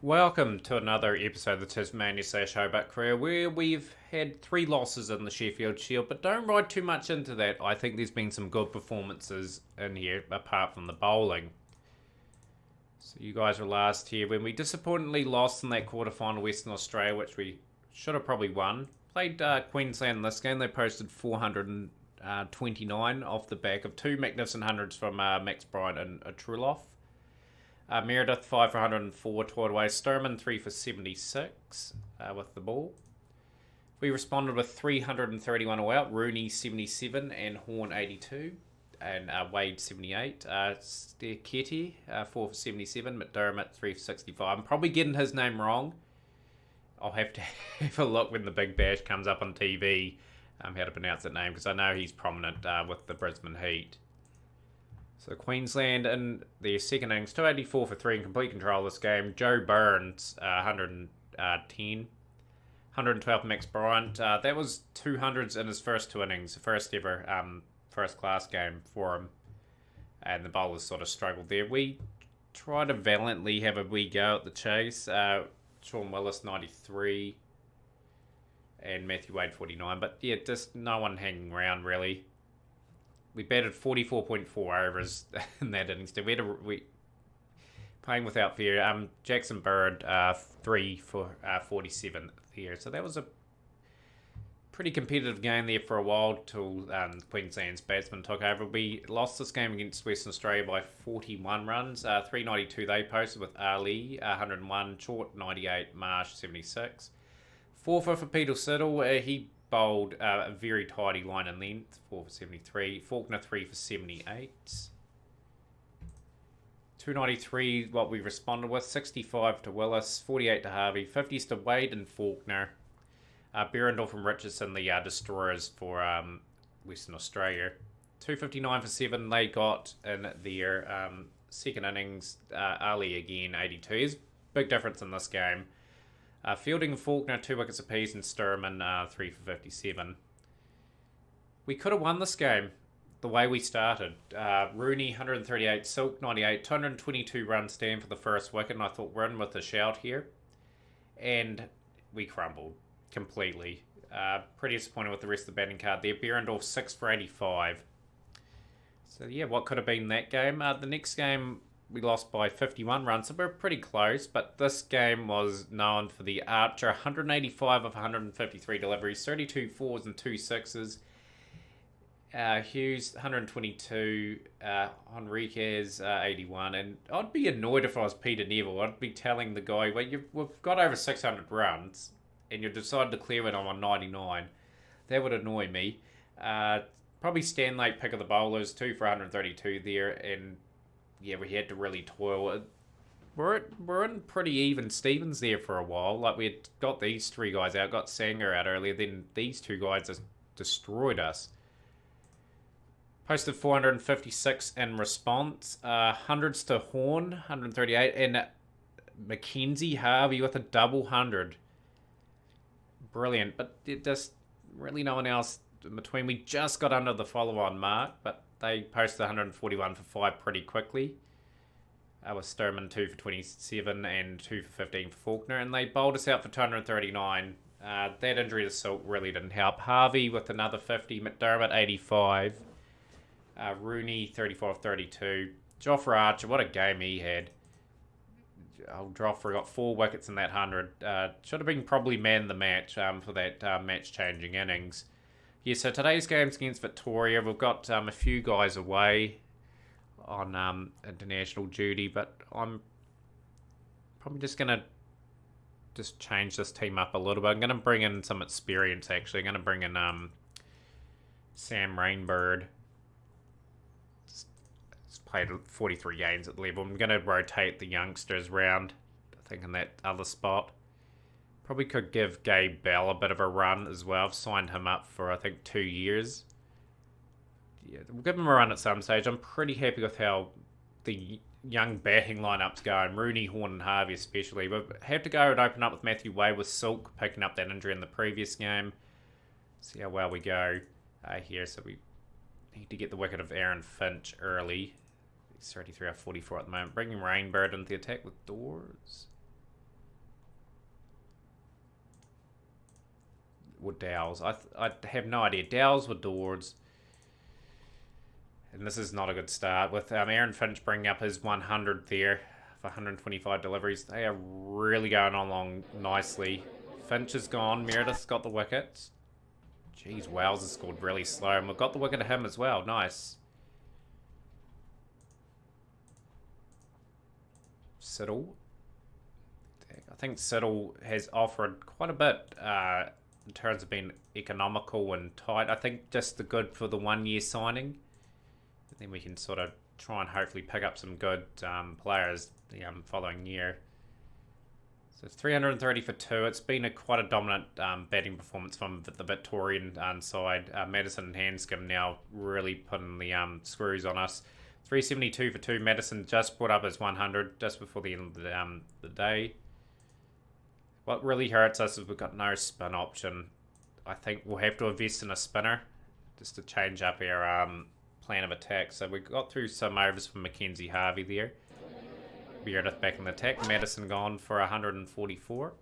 Welcome to another episode of the Tasmania Hobart career where we've had 3 losses in the Sheffield Shield, but don't ride too much into that. I think there's been some good performances in here apart from the bowling. So you guys were last here when we disappointingly lost in that quarterfinal Western Australia, which we should have probably won. Played Queensland in this game. They posted 429 off the back of 2 magnificent hundreds from Max Bryant and Truloff. Meredith 5 for 104, toiled away. Sturman 3 for 76 with the ball. We responded with 331 all out. Rooney 77 and Horn 82 and Wade 78. Steketty 4 for 77. McDermott 3 for 65. I'm probably getting his name wrong. I'll have to have a look when the Big Bash comes up on TV how to pronounce that name, because I know he's prominent with the Brisbane Heat. So Queensland in their second innings, 284 for 3 in complete control of this game. Joe Burns, 110. 112 Max Bryant. That was 200s in his first 2 innings. The first ever first class game for him. And the bowlers sort of struggled there. We tried to valiantly have a wee go at the chase. Sean Willis, 93. And Matthew Wade, 49. But yeah, just no one hanging around really. We batted 44.4 overs in that innings. We playing without fear. Jackson Bird 3 for 47 here. So that was a pretty competitive game there for a while till Queensland's batsmen took over. We lost this game against Western Australia by 41 runs. 392 they posted with Ali 101, Short 98, Marsh 76. 4 for Peter Siddle. He bowled a very tidy line and length, 4 for 73. Faulkner 3 for 78. 293 what we responded with, 65 to Willis, 48 to Harvey, 50s to Wade and Faulkner. Berendorf and Richardson, the destroyers for Western Australia. 259 for 7 they got in their second innings. Ali again, 82. There's big difference in this game. Fielding and Faulkner, 2 wickets apiece, and Sturman, 3 for 57. We could have won this game the way we started. Rooney, 138, Silk, 98, 222 runs stand for the first wicket, and I thought we're in with a shout here. And we crumbled completely. Pretty disappointed with the rest of the batting card there. Berendorf, 6 for 85. So yeah, what could have been that game? The next game, we lost by 51 runs, so we're pretty close, but this game was known for the Archer, 185 of 153 deliveries, 32 fours and 2 sixes. Hughes, 122, Henriquez, 81, and I'd be annoyed if I was Peter Neville. I'd be telling the guy, well, we've got over 600 runs, and you decided to clear it on 99. That would annoy me. Probably Stanley, pick of the bowlers, 2 for 132 there, and yeah, we had to really toil. We're in pretty even Stevens there for a while. Like, we had got these 3 guys out, got Sanger out earlier, then these 2 guys just destroyed us. Posted 456 in response. Hundreds to Horn, 138, and Mackenzie Harvey with a double 100. Brilliant, but just really no one else in between. We just got under the follow-on mark, but they posted 141 for 5 pretty quickly. With Sturman 2 for 27 and 2 for 15 for Faulkner, and they bowled us out for 239. That injury to Silk really didn't help. Harvey with another 50, McDermott 85, Rooney 34 32. Jofra Archer, what a game he had. Old Jofra got 4 wickets in that 100. Should have been probably man of the match for that match-changing innings. Yeah, so today's game's against Victoria. We've got a few guys away on international duty, but I'm probably just going to change this team up a little bit. I'm going to bring in some experience, actually. I'm going to bring in Sam Rainbird. He's played 43 games at the level. I'm going to rotate the youngsters round, I think, in that other spot. Probably could give Gabe Bell a bit of a run as well. I've signed him up for, I think, 2 years. Yeah, we'll give him a run at some stage. I'm pretty happy with how the young batting lineup's going. Rooney, Horn and Harvey especially. We'll have to go and open up with Matthew Wade with Silk picking up that injury in the previous game. See how well we go here. So we need to get the wicket of Aaron Finch early. He's 33 out of 44 at the moment. Bringing Rainbird into the attack with Dawes. or Dowles? I have no idea. Dowles or Dawes. And this is not a good start with Aaron Finch bringing up his 100 there for 125 deliveries. They are really going along nicely. Finch is gone. Meredith's got the wickets. Jeez, Wales has scored really slow. And we've got the wicket to him as well. Nice. Siddle. I think Siddle has offered quite a bit in terms of being economical and tight. I think just the good for the 1 year signing. Then we can sort of try and hopefully pick up some good players the following year. So 330 for 2. It's been quite a dominant batting performance from the Victorian side. Madison and Hanscom now really putting the screws on us. 372 for 2. Madison just put up his 100 just before the end of the day. What really hurts us is we've got no spin option. I think we'll have to invest in a spinner just to change up our plan of attack. So we got through some overs from Mackenzie Harvey there. Meredith back in the attack. Madison gone for 144.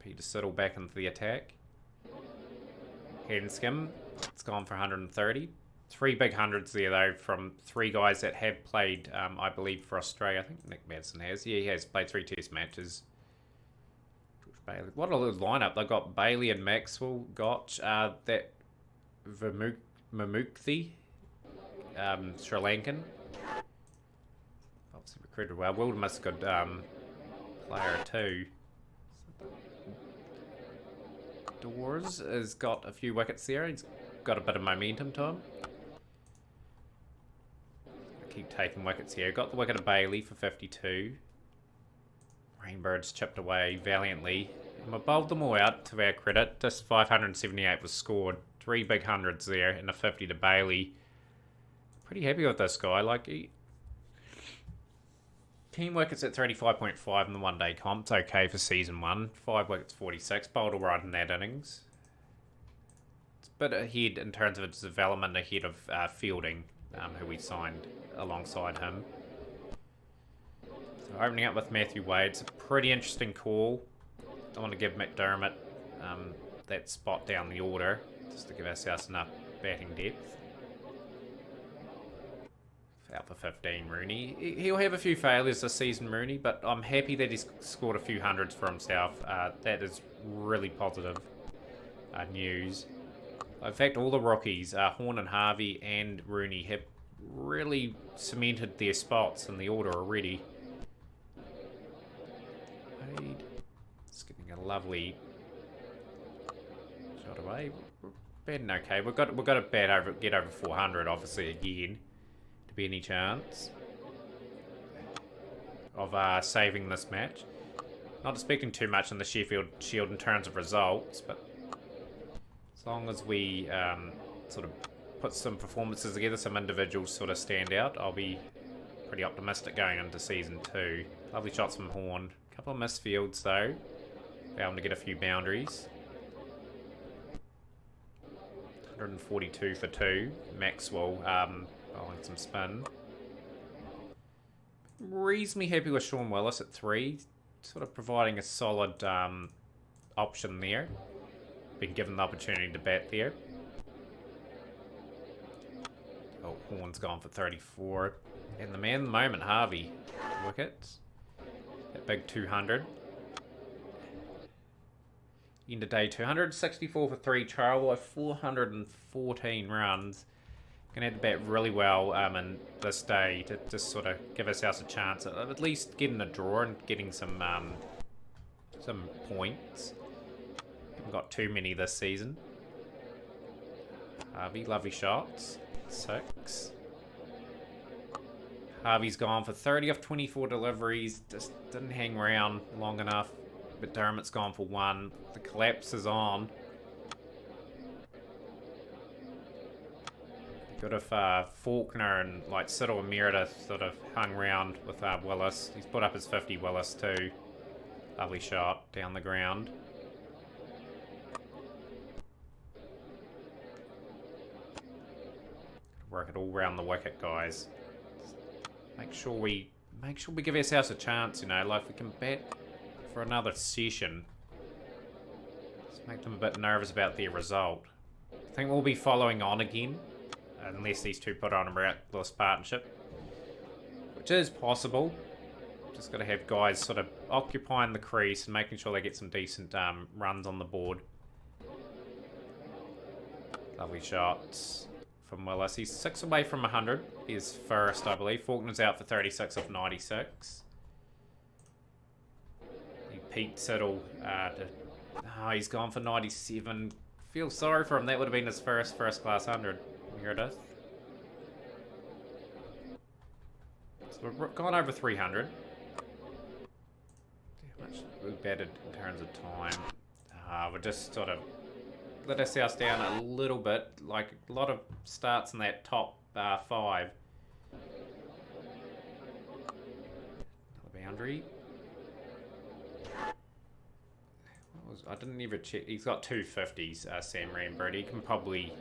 Peter Siddle back into the attack. Hanscom, it's gone for 130. 3 big hundreds there though from 3 guys that have played, I believe, for Australia. I think Nick Madison has. Yeah, he has played 3 test matches. Bailey. What a little lineup. They've got Bailey and Maxwell. Got that Mamukthi. Sri Lankan. Obviously recruited well. Wildermuth's a good player too. Dawes has got a few wickets there. He's got a bit of momentum to him. Keep taking wickets here. Got the wicket of Bailey for 52. Rainbirds chipped away valiantly. And we bowled them all out to our credit. Just 578 was scored. 3 big hundreds there and a 50 to Bailey. Pretty happy with this guy. Like, team wickets at 35.5 in the 1 day comp. It's okay for season 1. 5 wickets, 46. Bowled all right in that innings. It's a bit ahead in terms of its development ahead of Fielding, who we signed alongside him. So opening up with Matthew Wade. It's a pretty interesting call. I want to give McDermott that spot down the order just to give ourselves enough batting depth. Out for 15, Rooney. He'll have a few failures this season, Rooney, but I'm happy that he's scored a few hundreds for himself. That is really positive news. In fact, all the rookies, Horn and Harvey and Rooney, have really cemented their spots in the order already. Wade. It's getting a lovely shot away. We're batting okay. We've got to get over 400, obviously, again. Be any chance of saving this match. Not expecting too much in the Sheffield Shield in terms of results, but as long as we sort of put some performances together, some individuals sort of stand out, I'll be pretty optimistic going into season 2. Lovely shots from Horn. A couple of missed fields though. Bound to get a few boundaries. 142 for 2. Maxwell bowling some spin. Reasonably happy with Sean Willis at 3. Sort of providing a solid option there. Been given the opportunity to bat there. Oh, Horn's gone for 34. And the man at the moment, Harvey. Wickets. That big 200. End of day 264 for 3. Charlwood 414 runs. Going to have to bat really well in this day to just sort of give ourselves a chance of at least getting a draw and getting some points. Haven't got too many this season. Harvey, lovely shots. 6. Harvey's gone for 30 off 24 deliveries. Just didn't hang around long enough. But Dermott's gone for 1. The collapse is on. Good if Faulkner and like Siddle and Meredith sort of hung around with Willis. He's put up his 50 Willis too. Lovely shot down the ground. Work it all round the wicket, guys. Make sure we give ourselves a chance, you know, like we can bat for another session. Just make them a bit nervous about their result. I think we'll be following on again, unless these two put on a miraculous partnership, which is possible. Just got to have guys sort of occupying the crease and making sure they get some decent runs on the board. Lovely shots from Willis. He's 6 away from 100. He's first, I believe. Faulkner's out for 36 of 96. He peaked Siddle. He's gone for 97. Feel sorry for him. That would have been his first class 100. Meredith. So we've gone over 300. How much we batted in terms of time? We're just sort of let ourselves down a little bit. Like a lot of starts in that top 5. Another boundary. I didn't even check. He's got 250s, Sam Rainbird. He can probably...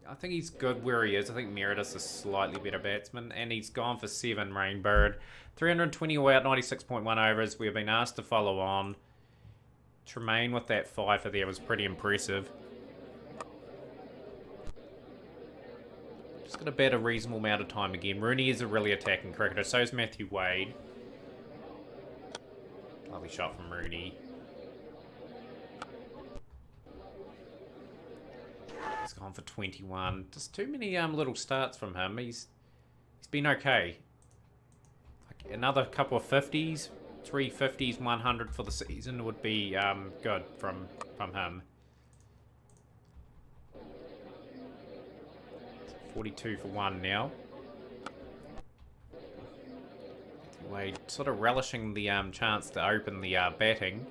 I think he's good where he is. I think Meredith's a slightly better batsman. And he's gone for 7, Rainbird. 320 away at 96.1 overs. We've been asked to follow on. Tremaine with that 5 there was pretty impressive. Just got to bat a reasonable amount of time again. Rooney is a really attacking cricketer. So is Matthew Wade. Lovely shot from Rooney. He's gone for 21. Just too many little starts from him. He's been okay. Like another couple of 50s, 3 50s, 100 for the season would be good from him. 42 for 1 now. Wade sort of relishing the chance to open the batting.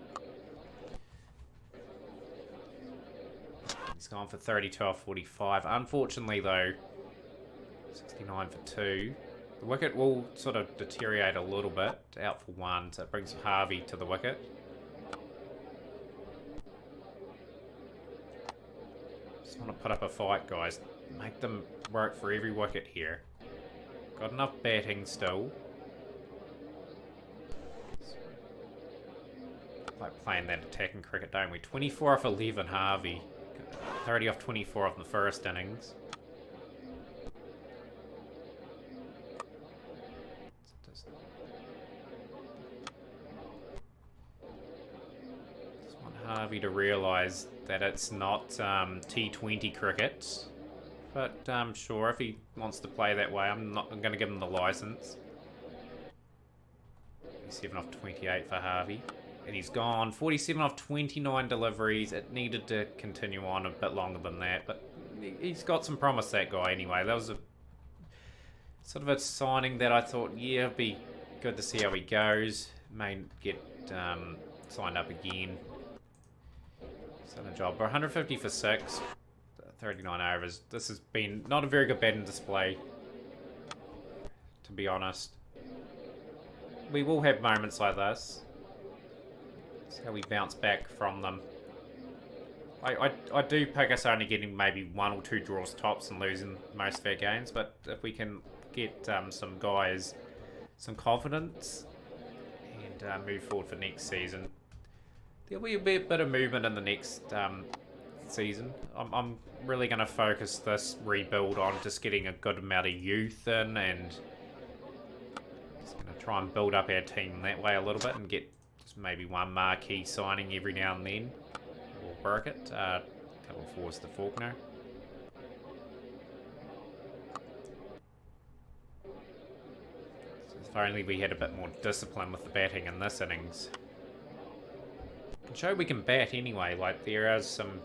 He's gone for 32 off 45. Unfortunately, though, 69 for 2. The wicket will sort of deteriorate a little bit. Out for 1, so it brings Harvey to the wicket. Just want to put up a fight, guys. Make them work for every wicket here. Got enough batting still. Like playing that attacking cricket, don't we? 24 off 11, Harvey. 30 off 24 off the first innings. Just want Harvey to realise that it's not T20 cricket. But sure, if he wants to play that way, I'm going to give him the licence. 7 off 28 for Harvey. And he's gone. 47 off 29 deliveries. It needed to continue on a bit longer than that. But he's got some promise, that guy, anyway. That was a sort of a signing that I thought, yeah, it'd be good to see how he goes. May get signed up again. He's done a job. But 150 for 6. 39 overs. This has been not a very good batting display, to be honest. We will have moments like this. That's how we bounce back from them. I do pick us only getting maybe 1 or 2 draws tops and losing most of our games, but if we can get some guys some confidence and move forward for next season, there'll be a bit of movement in the next season. I'm really going to focus this rebuild on just getting a good amount of youth in, and just going to try and build up our team that way a little bit and get maybe 1 marquee signing every now and then. We'll work it. A couple of 4s to Faulkner. So if only we had a bit more discipline with the batting in this innings. Can show we can bat anyway. Like, there is some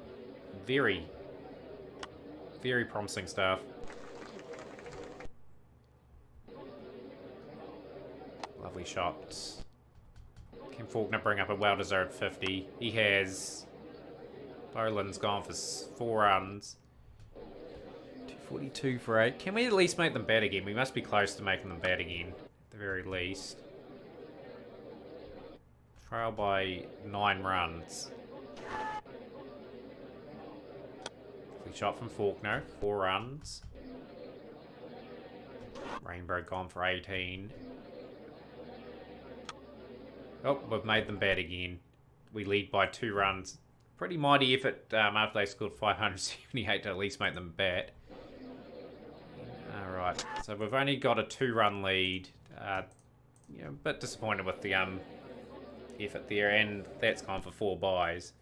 very, very promising stuff. Lovely shots. Can Faulkner bring up a well-deserved 50? He has. Boland's gone for 4 runs. 242 for 8. Can we at least make them bat again? We must be close to making them bat again, at the very least. Trail by 9 runs. Lovely shot from Faulkner. 4 runs. Rainbow gone for 18. Oh, we've made them bat again. we lead by 2 runs. Pretty mighty effort after they scored 578 to at least make them bat. Alright, so we've only got a 2-run lead. A bit disappointed with the effort there, and that's gone for 4 byes.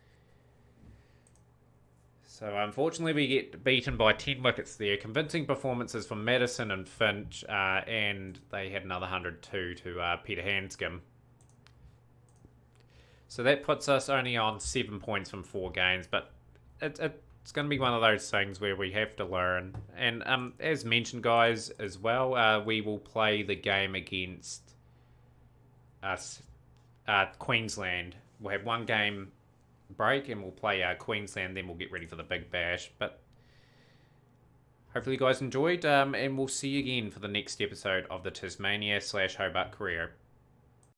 So unfortunately we get beaten by 10 wickets there. Convincing performances from Madison and Finch, and they had another 102 to Peter Hanscom. So that puts us only on 7 points from 4 games, but it's going to be one of those things where we have to learn. And as mentioned, guys, as well, we will play the game against Queensland. We'll have 1 game break and we'll play Queensland, then we'll get ready for the Big Bash. But hopefully you guys enjoyed, and we'll see you again for the next episode of the Tasmania / Hobart Career.